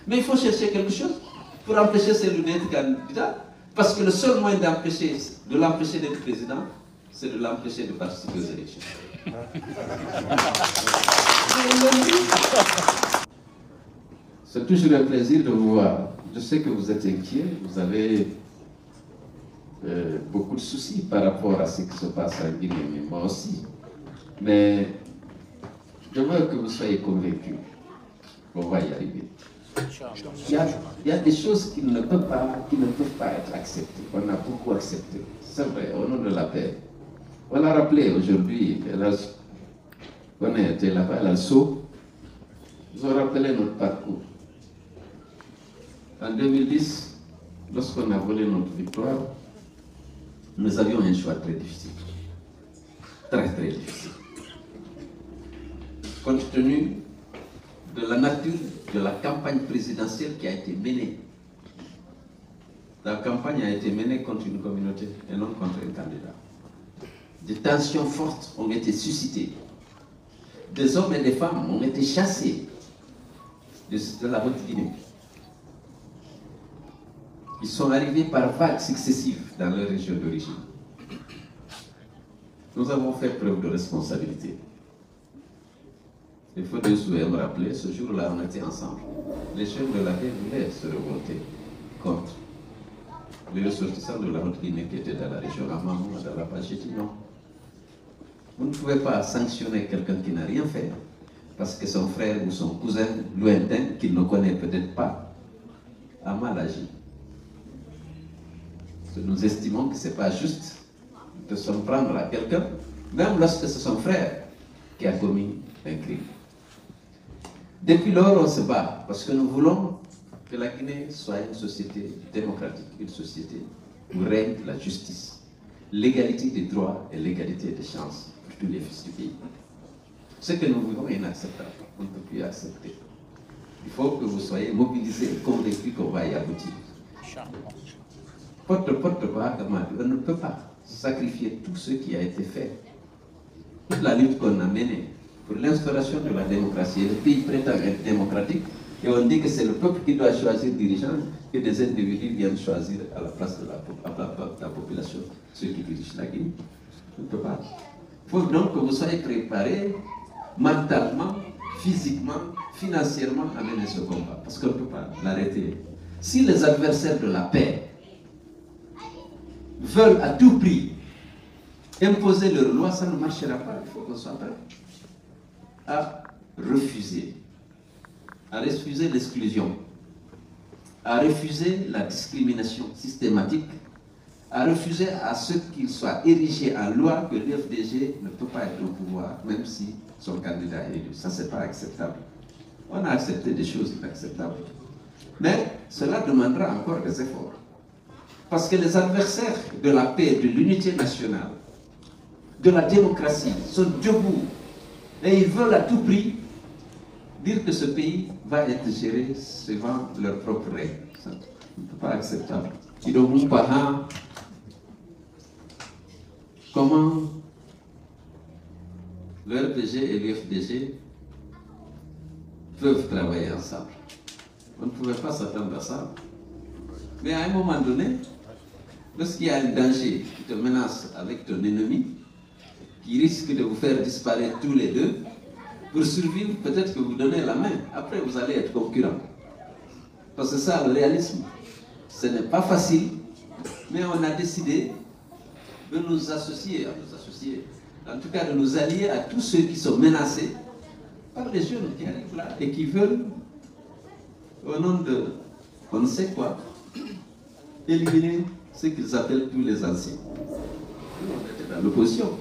Mais il faut chercher quelque chose pour empêcher celui d'être candidat. Parce que le seul moyen de l'empêcher d'être président, c'est de l'empêcher de participer aux élections. C'est toujours un plaisir de vous voir. Je sais que vous êtes inquiet, vous avez beaucoup de soucis par rapport à ce qui se passe en Guinée, mais moi aussi. Mais je veux que vous soyez convaincus qu'on va y arriver. Il y a des choses qui ne peuvent pas être acceptées. On a beaucoup accepté. C'est vrai, au nom de la paix. On l'a rappelé aujourd'hui, on était là-bas à l'assaut. Ils ont rappelé notre parcours. En 2010, lorsqu'on a volé notre victoire, nous avions un choix très difficile. Très, très difficile. Compte tenu de la nature de la campagne présidentielle qui a été menée. La campagne a été menée contre une communauté et non contre un candidat. Des tensions fortes ont été suscitées. Des hommes et des femmes ont été chassés de la Haute-Guinée. Ils sont arrivés par vagues successives dans leur région d'origine. Nous avons fait preuve de responsabilité. Il faut de souhait me rappeler, ce jour-là, on était ensemble. Les chefs de la paix voulaient se révolter contre les ressortissants de la Haute-Guinée qui étaient dans la région Amamou, dans la Page. J'ai dit non. Vous ne pouvez pas sanctionner quelqu'un qui n'a rien fait parce que son frère ou son cousin lointain, qu'il ne connaît peut-être pas, a mal agi. Nous estimons que ce n'est pas juste de s'en prendre à quelqu'un, même lorsque c'est son frère qui a commis un crime. Depuis lors, on se bat parce que nous voulons que la Guinée soit une société démocratique, une société où règne la justice, l'égalité des droits et l'égalité des chances pour tous les fils du pays. Ce que nous voulons est inacceptable, on ne peut plus accepter. Il faut que vous soyez mobilisés et convaincus qu'on va y aboutir. On ne peut pas sacrifier tout ce qui a été fait, toute la lutte qu'on a menée pour l'instauration de la démocratie. Le pays prétend être démocratique et on dit que c'est le peuple qui doit choisir dirigeant, que des individus viennent choisir à la place de la population ceux qui dirigent la Guinée. On ne peut pas. Il faut donc que vous soyez préparés mentalement, physiquement, financièrement à mener ce combat, parce qu'on ne peut pas l'arrêter. Si les adversaires de la paix veulent à tout prix imposer leur loi, ça ne marchera pas. Il faut qu'on soit prêt à refuser l'exclusion, à refuser la discrimination systématique, à refuser à ce qu'il soit érigé en loi que l'UFDG ne peut pas être au pouvoir, même si son candidat est élu. Ça, c'est pas acceptable. On a accepté des choses inacceptables. Mais cela demandera encore des efforts. Parce que les adversaires de la paix, de l'unité nationale, de la démocratie, sont debout. Et ils veulent à tout prix dire que ce pays va être géré suivant leurs propres règles. Ça ne peut pas être acceptable. Comment le RPG et l'UFDG peuvent travailler ensemble? On ne pouvait pas s'attendre à ça. Mais à un moment donné, lorsqu'il y a un danger qui te menace avec ton ennemi, qui risque de vous faire disparaître tous les deux, pour survivre, peut-être que vous donnez la main. Après, vous allez être concurrents. Parce que ça, le réalisme, ce n'est pas facile, mais on a décidé de nous associer, en tout cas de nous allier à tous ceux qui sont menacés par les jeunes qui arrivent là et qui veulent, au nom de on ne sait quoi, éliminer ce qu'ils appellent tous les anciens. On était dans l'opposition.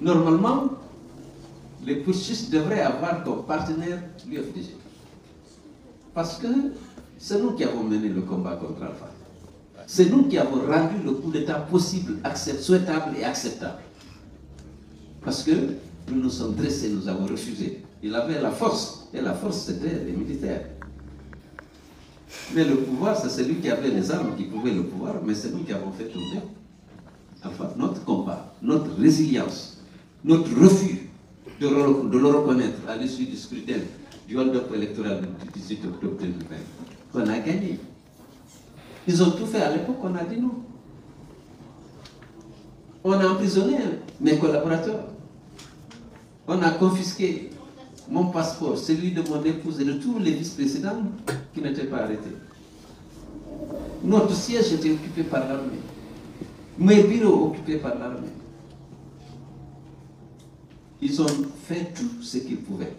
Normalement, les putschistes devraient avoir comme partenaire l'UFDG. Parce que c'est nous qui avons mené le combat contre Alpha. C'est nous qui avons rendu le coup d'État possible, souhaitable et acceptable. Parce que nous nous sommes dressés, nous avons refusé. Il avait la force, et la force c'était les militaires. Mais le pouvoir, c'est celui qui avait les armes qui pouvait le pouvoir, mais c'est nous qui avons fait tomber. Enfin, notre combat, notre résilience, notre refus de le reconnaître à l'issue du scrutin du hold-up électoral du 18 octobre 2020, qu'on a gagné. Ils ont tout fait à l'époque, on a dit non. On a emprisonné mes collaborateurs. On a confisqué mon passeport, celui de mon épouse et de tous les vice-présidents qui n'étaient pas arrêtés. Notre siège était occupé par l'armée. Mes bureaux occupés par l'armée. Ils ont fait tout ce qu'ils pouvaient.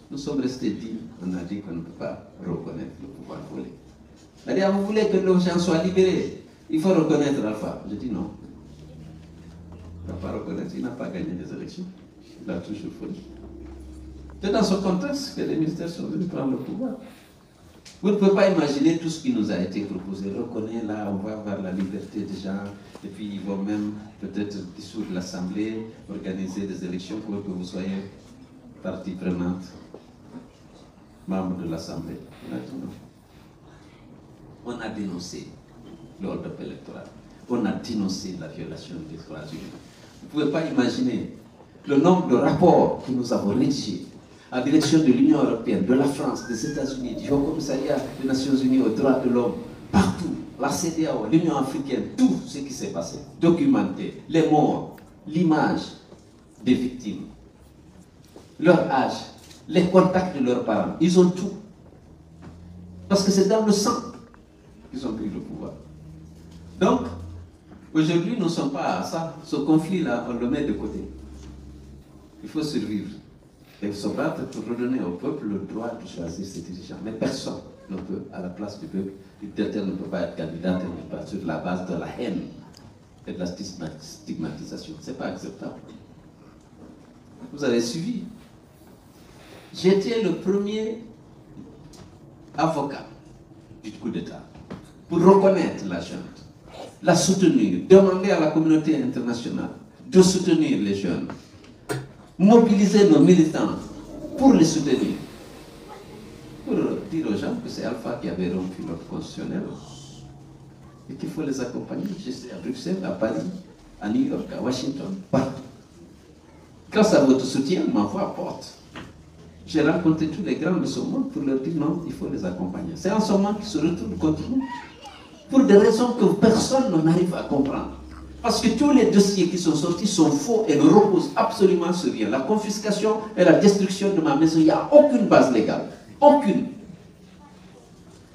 Nous sommes restés dignes. On a dit qu'on ne peut pas reconnaître le pouvoir volé. C'est-à-dire, vous voulez que nos gens soient libérés, il faut reconnaître Alpha. Je dis non. Il ne va pas reconnaître, il n'a pas gagné des élections. Il a toujours volé. C'est dans ce contexte que les ministères sont venus prendre le pouvoir. Vous ne pouvez pas imaginer tout ce qui nous a été proposé. Reconnaître là, on va vers la liberté des gens, et puis ils vont même peut-être dissoudre l'Assemblée, organiser des élections pour que vous soyez partie prenante, membre de l'Assemblée. On a dénoncé l'ordre électoral. On a dénoncé la violation des droits humains. Vous ne pouvez pas imaginer le nombre de rapports que nous avons rédigés à la direction de l'Union européenne, de la France, des États-Unis, du Haut Commissariat des Nations Unies aux droits de l'homme, partout, la CEDEAO, l'Union africaine, tout ce qui s'est passé, documenté, les morts, l'image des victimes, leur âge, les contacts de leurs parents, ils ont tout. Parce que c'est dans le sang qu'ils ont pris le pouvoir. Donc, aujourd'hui, nous ne sommes pas à ça. Ce conflit-là, on le met de côté. Il faut survivre. Et se battre pour redonner au peuple le droit de choisir ses dirigeants. Mais personne ne peut, à la place du peuple, une telle ne peut pas être candidate sur la base de la haine et de la stigmatisation. Ce n'est pas acceptable. Vous avez suivi. J'étais le premier avocat du coup d'État pour reconnaître la junte, la soutenir, demander à la communauté internationale de soutenir les jeunes, mobiliser nos militants pour les soutenir, pour dire aux gens que c'est Alpha qui avait rompu l'ordre constitutionnel et qu'il faut les accompagner. J'étais à Bruxelles, à Paris, à New York, à Washington, partout. Grâce à votre soutien, ma voix porte. J'ai rencontré tous les grands de ce monde pour leur dire non, il faut les accompagner. C'est en ce moment qu'ils se retournent contre nous, pour des raisons que personne n'arrive à comprendre. Parce que tous les dossiers qui sont sortis sont faux et ne reposent absolument sur rien. La confiscation et la destruction de ma maison, il n'y a aucune base légale. Aucune.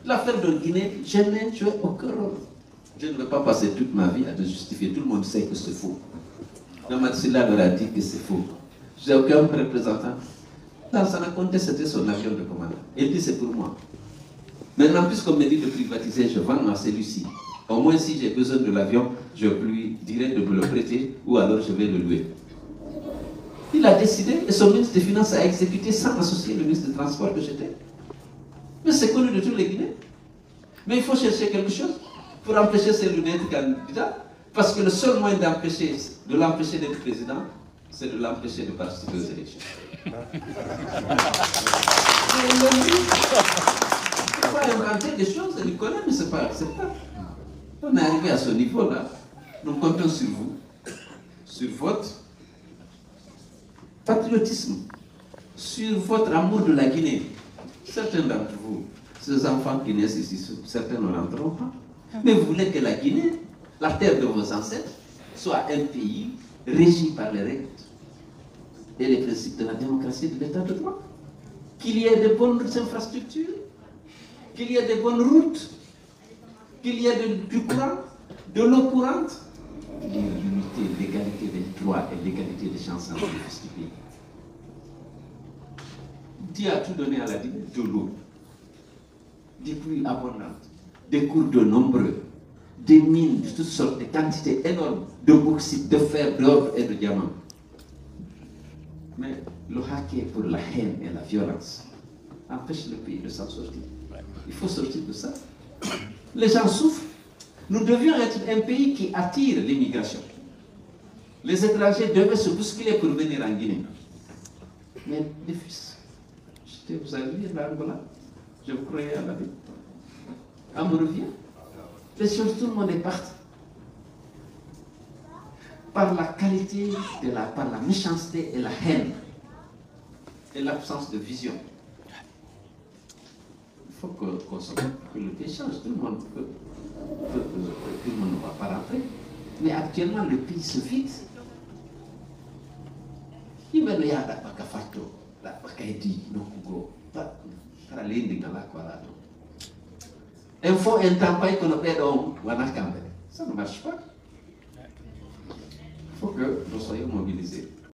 L'affaire de Guinée, je n'ai joué aucun rôle. Je ne vais pas passer toute ma vie à te justifier. Tout le monde sait que c'est faux. Namatsila leur a dit que c'est faux. Je n'ai aucun représentant. Dans Sanakonte, c'était son avion de commande. Il dit c'est pour moi. Maintenant, puisqu'on me dit de privatiser, je vends à celui-ci. Au moins, si j'ai besoin de l'avion, je lui dirai de me le prêter ou alors je vais le louer. Il a décidé et son ministre des Finances a exécuté sans associer le ministre des Transports que j'étais. Mais c'est connu de tous les Guinéens. Mais il faut chercher quelque chose pour empêcher celui d'être candidat. Parce que le seul moyen de l'empêcher d'être président, c'est de l'empêcher de participer aux élections. Il faut inventer des choses, il connaît, mais ce n'est pas acceptable. On est arrivé à ce niveau-là. Nous comptons sur vous, sur votre patriotisme, sur votre amour de la Guinée. Certains d'entre vous, ces enfants qui naissent ici, certains ne rentreront pas. Mais vous voulez que la Guinée, la terre de vos ancêtres, soit un pays régi par les règles et les principes de la démocratie et de l'état de droit. Qu'il y ait de bonnes infrastructures, qu'il y ait de bonnes routes, qu'il y ait du courant, de l'eau courante, l'unité, l'égalité des droits et l'égalité des chances entre les fils du pays. Dieu a tout donné à la Guinée, de l'eau, des pluies abondantes, des cours d'eau nombreux, des mines de toutes sortes, des quantités énormes de bauxite, de fer, d'or et de diamants. Mais le hacker pour la haine et la violence empêche le pays de s'en sortir. Il faut sortir de ça. Les gens souffrent. Nous devions être un pays qui attire l'immigration. Les étrangers devaient se bousculer pour venir en Guinée. Mais les fils, vous avez vu l'Angola, je vous croyais à la vie. On me revient. Les choses, tout le monde est parti. Par la qualité, par la méchanceté et la haine, et l'absence de vision. faut que le pays change. Tout le monde ne va pas rentrer. Mais actuellement, le pays se vide. Il me dit, il faut un temps qu'on appelle ça ne marche pas. Il faut que nous soyons mobilisés.